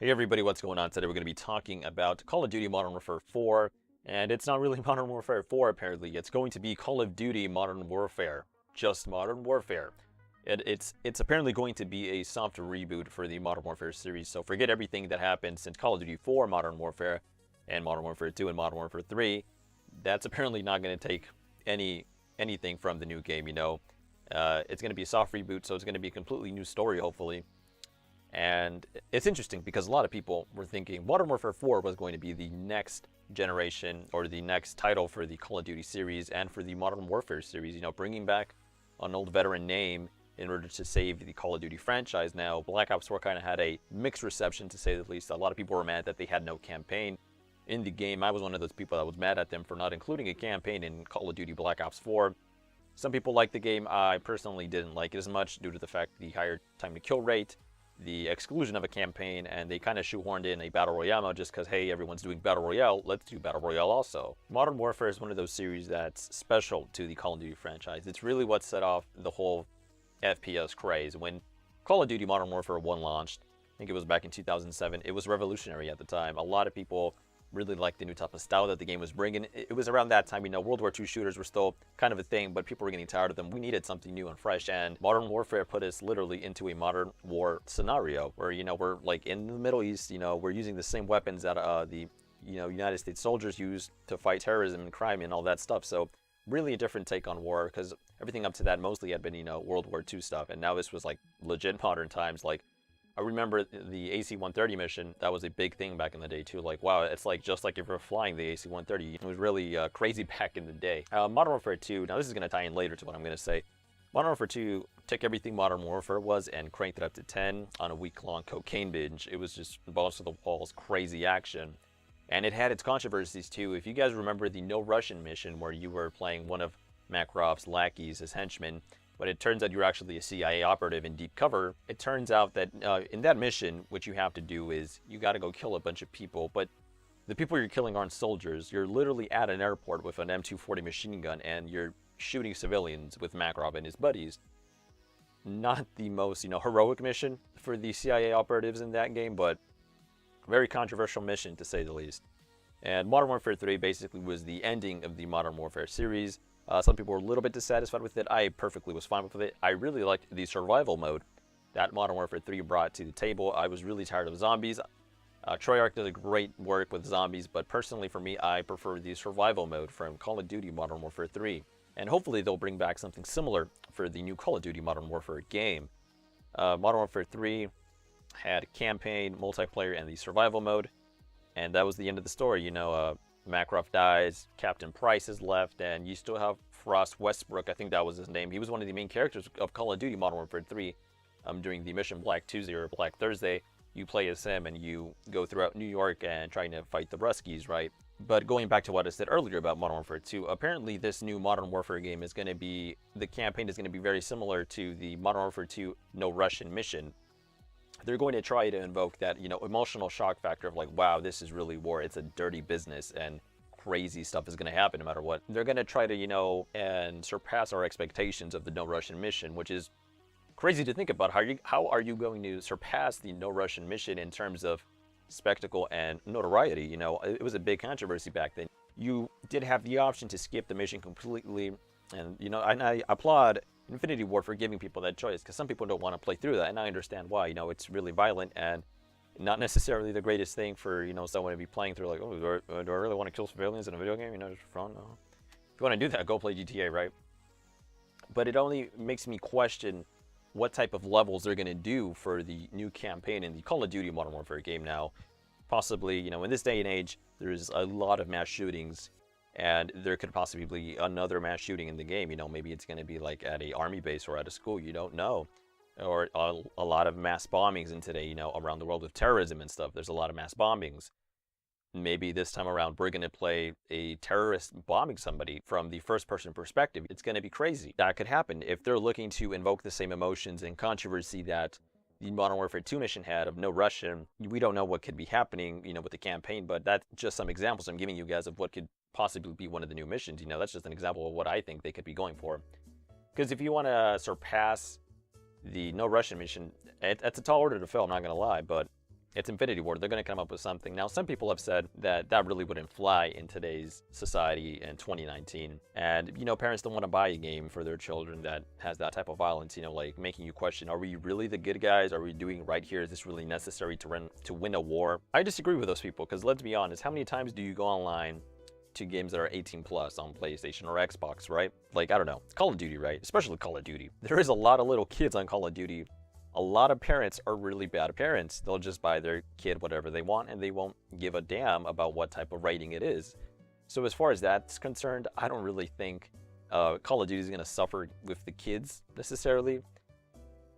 Hey everybody, what's going on? Today we're going to be talking about Call of Duty Modern Warfare 4, and it's not really Modern Warfare 4 apparently. It's going to be Call of Duty Modern Warfare, just Modern Warfare. It's apparently going to be a soft reboot for the Modern Warfare series, so forget everything that happened since Call of Duty 4 Modern Warfare and Modern Warfare 2 and Modern Warfare 3. That's apparently not going to take anything from the new game, It's going to be a soft reboot, so it's going to be a completely new story, hopefully. And it's interesting because a lot of people were thinking Modern Warfare 4 was going to be the next generation or the next title for the Call of Duty series and for the Modern Warfare series, bringing back an old veteran name in order to save the Call of Duty franchise. Now, Black Ops 4 kind of had a mixed reception, to say the least. A lot of people were mad that they had no campaign in the game. I was one of those people that was mad at them for not including a campaign in Call of Duty Black Ops 4. Some people liked the game. I personally didn't like it as much due to the fact the higher time to kill rate, the exclusion of a campaign, and they kind of shoehorned in a Battle Royale mode just because, hey, everyone's doing Battle Royale, let's do Battle Royale also. Modern Warfare is one of those series that's special to the Call of Duty franchise. It's really what set off the whole FPS craze. When Call of Duty Modern Warfare 1 launched, I think it was back in 2007, it was revolutionary at the time. A lot of people really liked the new type of style that the game was bringing. It was around that time, World War II shooters were still kind of a thing, but people were getting tired of them. We needed something new and fresh, and Modern Warfare put us literally into a modern war scenario where, we're like in the Middle East, we're using the same weapons that the United States soldiers used to fight terrorism and crime and all that stuff. So really a different take on war, because everything up to that mostly had been, World War II stuff, and now this was like legit modern times. Like, I remember the AC-130 mission. That was a big thing back in the day too. Like, wow, it's like just like if you're flying the AC-130. It was really crazy back in the day. Modern Warfare 2, now this is going to tie in later to what I'm going to say. Modern Warfare 2 took everything Modern Warfare was and cranked it up to 10 on a week-long cocaine binge. It was just balls to the walls, crazy action. And it had its controversies too. If you guys remember the No Russian mission where you were playing one of Makarov's lackeys as henchman, but it turns out you're actually a CIA operative in deep cover. It turns out that in that mission, what you have to do is you got to go kill a bunch of people, but the people you're killing aren't soldiers. You're literally at an airport with an M240 machine gun, and you're shooting civilians with Makarov and his buddies. Not the most, heroic mission for the CIA operatives in that game, but very controversial mission, to say the least. And Modern Warfare 3 basically was the ending of the Modern Warfare series. Some people were a little bit dissatisfied with it. I perfectly was fine with it. I really liked the survival mode that Modern Warfare 3 brought to the table. I was really tired of zombies. Treyarch did a great work with zombies, but personally for me, I prefer the survival mode from Call of Duty Modern Warfare 3. And hopefully they'll bring back something similar for the new Call of Duty Modern Warfare game. Modern Warfare 3 had campaign, multiplayer, and the survival mode. And that was the end of the story. Makarov dies, Captain Price is left, and you still have Frost Westbrook, I think that was his name. He was one of the main characters of Call of Duty Modern Warfare 3 during the mission Black Tuesday or Black Thursday. You play as him and you go throughout New York and trying to fight the Ruskies, right? But going back to what I said earlier about Modern Warfare 2, apparently this new Modern Warfare game is going to be, the campaign is going to be very similar to the Modern Warfare 2 No Russian mission. They're going to try to invoke that, emotional shock factor of like, wow, this is really war. It's a dirty business and crazy stuff is going to happen no matter what. They're going to try to, and surpass our expectations of the No Russian mission, which is crazy to think about. How are you going to surpass the No Russian mission in terms of spectacle and notoriety? It was a big controversy back then. You did have the option to skip the mission completely, and, and I applaud Infinity Ward for giving people that choice, because some people don't want to play through that, and I understand why. It's really violent and not necessarily the greatest thing for, someone to be playing through, like, oh, do I really want to kill civilians in a video game? Just for fun? No. If you want to do that, go play GTA, right? But it only makes me question what type of levels they're going to do for the new campaign in the Call of Duty Modern Warfare game now. Possibly, in this day and age, there's a lot of mass shootings, and there could possibly be another mass shooting in the game. Maybe it's going to be like at a army base or at a school. You don't know. Or a lot of mass bombings in today, around the world with terrorism and stuff. There's a lot of mass bombings. Maybe this time around, we're going to play a terrorist bombing somebody from the first-person perspective. It's going to be crazy. That could happen if they're looking to invoke the same emotions and controversy that the Modern Warfare 2 mission had of No Russian. We don't know what could be happening, with the campaign, but that's just some examples I'm giving you guys of what could possibly be one of the new missions. That's just an example of what I think they could be going for. Because if you want to surpass the No Russian mission, it's a tall order to fill, I'm not going to lie, but It's Infinity Ward. They're going to come up with something. Now, some people have said that that really wouldn't fly in today's society in 2019. And, you know, parents don't want to buy a game for their children that has that type of violence, you know, like making you question, are we really the good guys? Are we doing right here? Is this really necessary to win a war? I disagree with those people because let's be honest, how many times do you go online to games that are 18 plus on PlayStation or Xbox, right? Like, I don't know, Call of Duty, right? Especially Call of Duty. There is a lot of little kids on Call of Duty. A lot of parents are really bad parents. They'll just buy their kid whatever they want and they won't give a damn about what type of rating it is. So as far as that's concerned, I don't really think Call of Duty is going to suffer with the kids necessarily.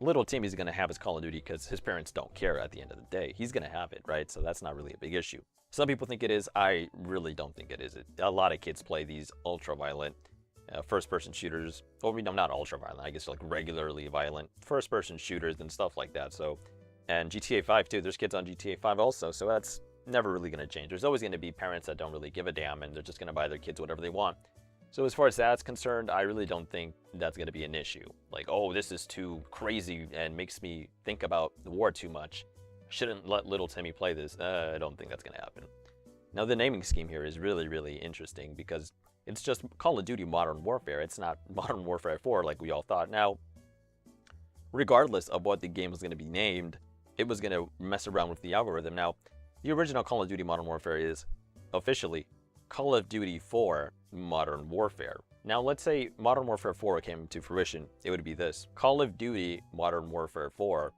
Little Timmy is going to have his Call of Duty because his parents don't care at the end of the day. He's going to have it, right? So that's not really a big issue. Some people think it is. I really don't think it is. A lot of kids play these ultra-violent first-person shooters. Or, no, not ultra-violent. I guess like regularly violent first-person shooters and stuff like that. So, and GTA 5 too. There's kids on GTA 5 also. So that's never really going to change. There's always going to be parents that don't really give a damn and they're just going to buy their kids whatever they want. So as far as that's concerned, I really don't think that's going to be an issue. Like, oh, this is too crazy and makes me think about the war too much. Shouldn't let little Timmy play this. I don't think that's going to happen. Now, the naming scheme here is really, really interesting because it's just Call of Duty Modern Warfare. It's not Modern Warfare 4 like we all thought. Now, regardless of what the game was going to be named, it was going to mess around with the algorithm. Now, the original Call of Duty Modern Warfare is officially Call of Duty 4 Modern Warfare. Now, let's say Modern Warfare 4 came to fruition. It would be this. Call of Duty Modern Warfare 4.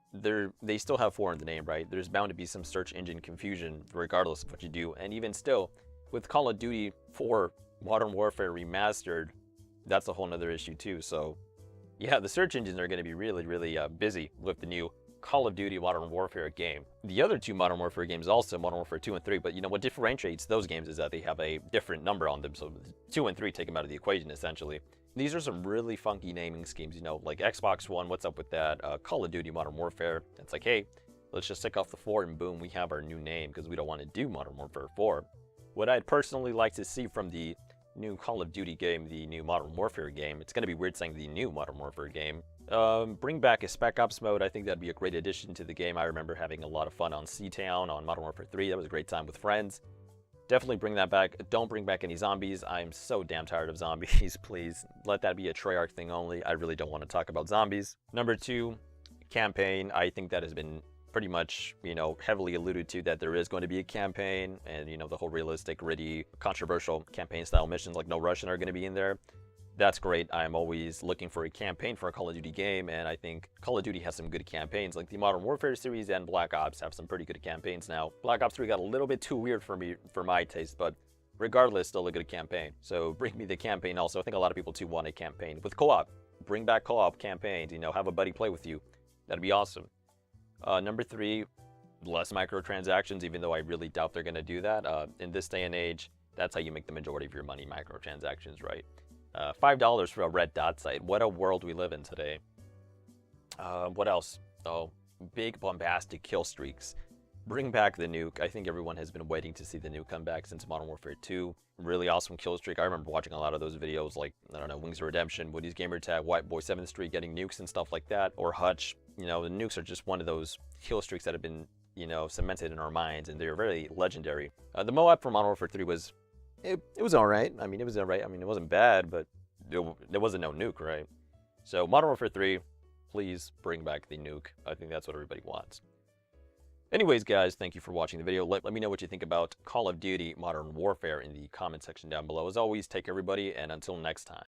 They still have 4 in the name, right? There's bound to be some search engine confusion regardless of what you do. And even still, with Call of Duty 4 Modern Warfare Remastered, that's a whole nother issue too. So, yeah, the search engines are going to be really, really busy with the new Call of Duty Modern Warfare game. The other two Modern Warfare games also, Modern Warfare 2 and 3, but you know what differentiates those games is that they have a different number on them, so 2 and 3 take them out of the equation essentially. These are some really funky naming schemes, you know, like Xbox One, what's up with that? Call of Duty Modern Warfare, it's like, hey, let's just tick off the 4 and boom, we have our new name because we don't want to do Modern Warfare 4. What I'd personally like to see from the new Call of Duty game, the new Modern Warfare game, it's going to be weird saying the new Modern Warfare game, bring back a Spec Ops mode. I think that'd be a great addition to the game. I remember having a lot of fun on Seatown, on Modern Warfare 3. That was a great time with friends. Definitely bring that back. Don't bring back any zombies. I'm so damn tired of zombies. Please, let that be a Treyarch thing only. I really don't want to talk about zombies. Number 2, campaign. I think that has been pretty much, you know, heavily alluded to that there is going to be a campaign, and, you know, the whole realistic, gritty, controversial campaign-style missions like No Russian are going to be in there. That's great. I'm always looking for a campaign for a Call of Duty game, and I think Call of Duty has some good campaigns. Like the Modern Warfare series and Black Ops have some pretty good campaigns now. Black Ops 3 got a little bit too weird for me, for my taste, but regardless, still a good campaign. So bring me the campaign also. I think a lot of people too want a campaign. With co-op, bring back co-op campaigns, you know, have a buddy play with you. That'd be awesome. Number 3, less microtransactions, even though I really doubt they're going to do that. In this day and age, that's how you make the majority of your money, microtransactions, right? $5 for a red dot site. What a world we live in today. What else? Oh, big bombastic kill streaks. Bring back the nuke. I think everyone has been waiting to see the nuke come back since Modern Warfare 2. Really awesome kill streak. I remember watching a lot of those videos like, I don't know, Wings of Redemption, Woody's Gamertag, White Boy 7th Street getting nukes and stuff like that, or Hutch. You know, the nukes are just one of those kill streaks that have been, you know, cemented in our minds, and they're very legendary. The MOAB for Modern Warfare 3 was, it was alright. I mean, it was alright. I mean, it wasn't bad, but there wasn't no nuke, right? So Modern Warfare 3, please bring back the nuke. I think that's what everybody wants. Anyways, guys, thank you for watching the video. Let me know what you think about Call of Duty Modern Warfare in the comment section down below. As always, take everybody, and until next time.